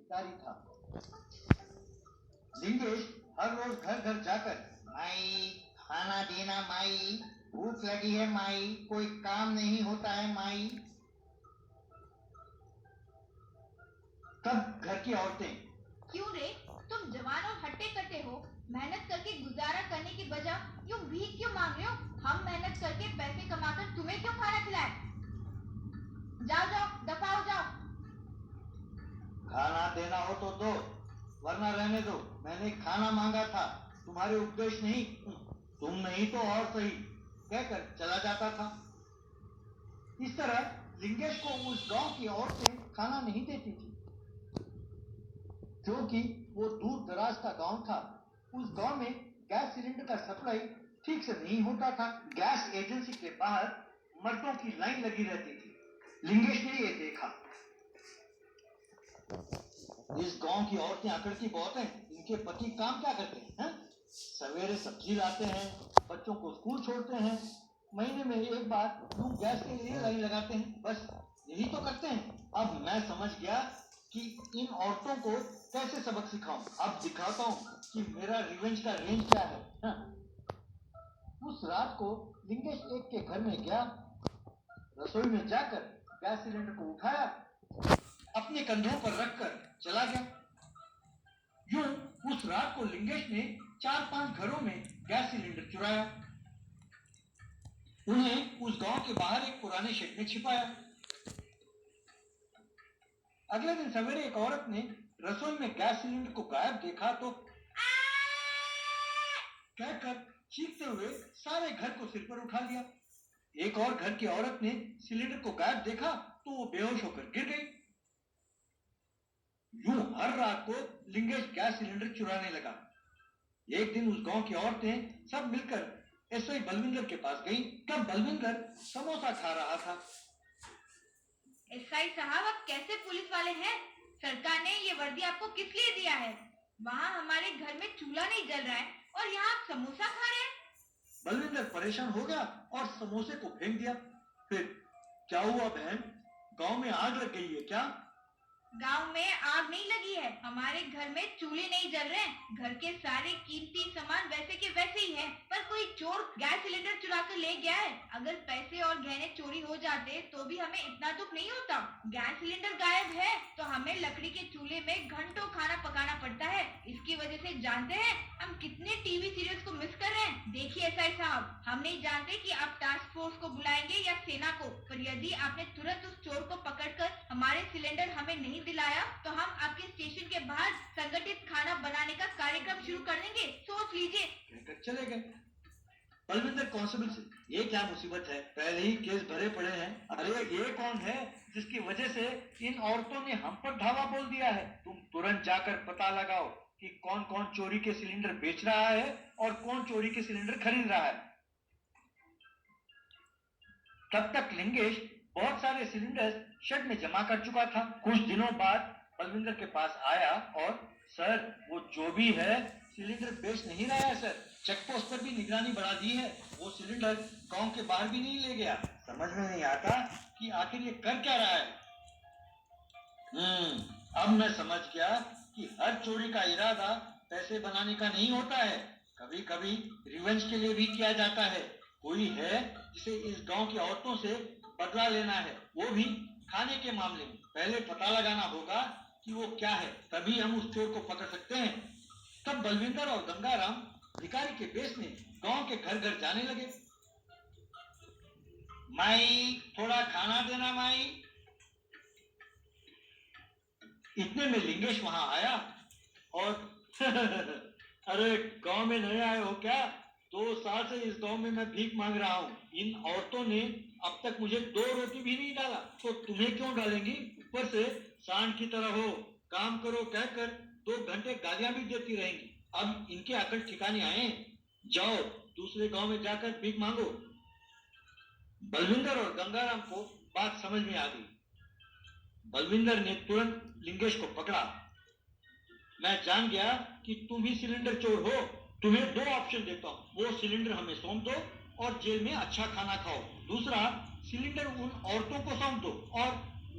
जिम्मेदारी था। लिंगेश हर रोज घर घर जाकर, माई खाना देना माई, भूख लगी है माई, कोई काम नहीं होता है माई। तब घर की औरतें, क्यों रे, तुम जवान और हट्टे कट्टे हो, मेहनत करके गुजारा करने की बजाय यूं भीख क्यों मांग रहे हो? हम मेहनत करके पैसे कमाकर तुम्हें क्यों खाना खिलाए? जाओ जाओ, दफा हो जाओ। खाना देना हो तो दो, वरना रहने दो। मैंने खाना मांगा था, तुम्हारे उपदेश नहीं। तुम नहीं तो और सही, कहकर चला जाता था। इस तरह लिंगेश को उस गांव की औरतें खाना नहीं देती थी, क्योंकि वो दूर दराज का गांव था। उस गांव में गैस सिलेंडर का सप्लाई ठीक से नहीं होता था। गैस एजेंसी के बाहर मर्दों की लाइन लगी रहती थी। लिंगेश ने ये देखा, इस गांव की औरतें अकड़ की बहुत हैं। इनके पति काम क्या करते हैं? सवेरे सब्जी लाते हैं, बच्चों को स्कूल छोड़ते हैं, महीने में एक बार लोग गैस के लिए लाइन लगाते हैं, बस यही तो करते हैं। अब मैं समझ गया कि इन औरतों को कैसे सबक सिखाऊं। अब दिखाता हूं कि मेरा रिवेंज का रेंज क्या है। उस रात को लिंगेश एक के घर में गया, रसोई में जाकर गैस सिलेंडर को उठाया, अपने कंधों पर रखकर चला गया। यूं उस रात को लिंगेश ने 4-5 घरों में गैस सिलेंडर चुराया, उन्हें उस गांव के बाहर एक पुराने शेड में छिपाया। अगले दिन सवेरे एक औरत ने रसोई में गैस सिलेंडर को गायब देखा तो कहकर चीखते हुए सारे घर को सिर पर उठा लिया। एक और घर की औरत ने सिलेंडर को गायब देखा तो वो बेहोश होकर गिर गई। यूं हर रात को लिंगेश गैस सिलेंडर चुराने लगा। एक दिन उस गांव की औरतें सब मिलकर एसआई बलविंदर के पास गई। तब बलविंदर समोसा खा रहा था। एसआई साहब, आप कैसे पुलिस वाले हैं? सरकार ने ये वर्दी आपको किस लिए दिया है? वहाँ हमारे घर में चूल्हा नहीं जल रहा है और यहाँ आप समोसा खा रहे हैं। बलविंदर परेशान हो गया और समोसे को फेंक दिया। फिर क्या हुआ बहन, गांव में आग लग गई है क्या? गांव में आग नहीं लगी है, हमारे घर में चूल्हे नहीं जल रहे हैं। घर के सारे कीमती सामान वैसे के वैसे ही हैं, पर कोई चोर गैस सिलेंडर चुरा कर ले गया है। अगर पैसे और गहने चोरी हो जाते तो भी हमें इतना दुख नहीं होता। गैस सिलेंडर गायब है तो हमें लकड़ी के चूल्हे में घंटों खाना पकाना पड़ता है। इसकी वजह से जानते हैं हम कितने टीवी सीरियल्स को मिस कर रहे हैं। देखिए एसआई साहब, हम नहीं जानते कि आप टास्क फोर्स को बुलाएंगे या सेना को, पर यदि आपने तुरंत उस चोर को पकड़कर हमारे सिलेंडर हमें नहीं दिलाया तो हम आपके स्टेशन के बाहर संगठित खाना बनाने का कार्यक्रम शुरू कर देंगे। सोच लीजिए। कहकर चले गए। बलविंदर कांस्टेबल से, ये क्या मुसीबत है, पहले ही केस भरे पड़े हैं। अरे ये कौन है जिसकी वजह से इन औरतों ने हम पर धावा बोल दिया है? तुम तुरंत जाकर पता लगाओ कि कौन कौन चोरी के सिलेंडर बेच रहा है और कौन चोरी के सिलेंडर खरीद रहा है। तब तक लिंगेश बहुत सारे सिलेंडर शेड में जमा कर चुका था। कुछ दिनों बाद बलविंदर के पास आया और, सर वो जो भी है सिलेंडर बेच नहीं रहा है सर, चेक पोस्ट पर भी निगरानी बढ़ा दी है, वो सिलेंडर गांव के बाहर भी नहीं ले गया। समझ में नहीं आता कि आखिर ये कर क्या रहा है। अब मैं समझ गया कि हर चोरी का इरादा पैसे बनाने का नहीं होता है, कभी कभी रिवेंज के लिए भी किया जाता है। कोई है जिसे इस गांव की औरतों से बदला लेना है, वो भी खाने के मामले में। पहले पता लगाना होगा कि वो क्या है, तभी हम उस चोर को पकड़ सकते हैं। तब बलविंदर और गंगाराम भिखारी के बेस में गांव के घर घर जाने लगे। माई थोड़ा खाना देना माई। इतने में लिंगेश वहां आया और अरे गांव में नए आए हो क्या? 2 साल से इस गांव में मैं भीख मांग रहा हूँ। इन औरतों ने अब तक मुझे 2 रोटी भी नहीं डाला, तो तुम्हें क्यों डालेंगी? ऊपर से सांड की तरह हो, काम करो कहकर 2 घंटे गालियां भी देती रहेंगी। अब इनके अकल ठिकाने आए, जाओ दूसरे गांव में जाकर भीख मांगो। बलविंदर और गंगाराम को बात समझ में आ गई। बलविंदर ने तुरंत लिंगेश को पकड़ा। मैं जान गया कि तुम ही सिलेंडर चोर हो। तुम्हें 2 ऑप्शन देता हूँ, वो सिलेंडर हमें सौंप दो और जेल में अच्छा खाना खाओ। दूसरा, सिलेंडर उन औरतों को सौंप दो और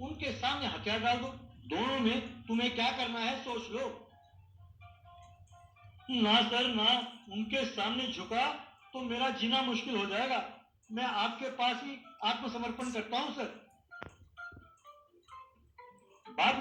उनके सामने हथियार डाल दो। दोनों में तुम्हें क्या करना है सोच लो। ना सर ना, उनके सामने झुका तो मेरा जीना मुश्किल हो जाएगा। मैं आपके पास ही आत्मसमर्पण करता हूँ सर।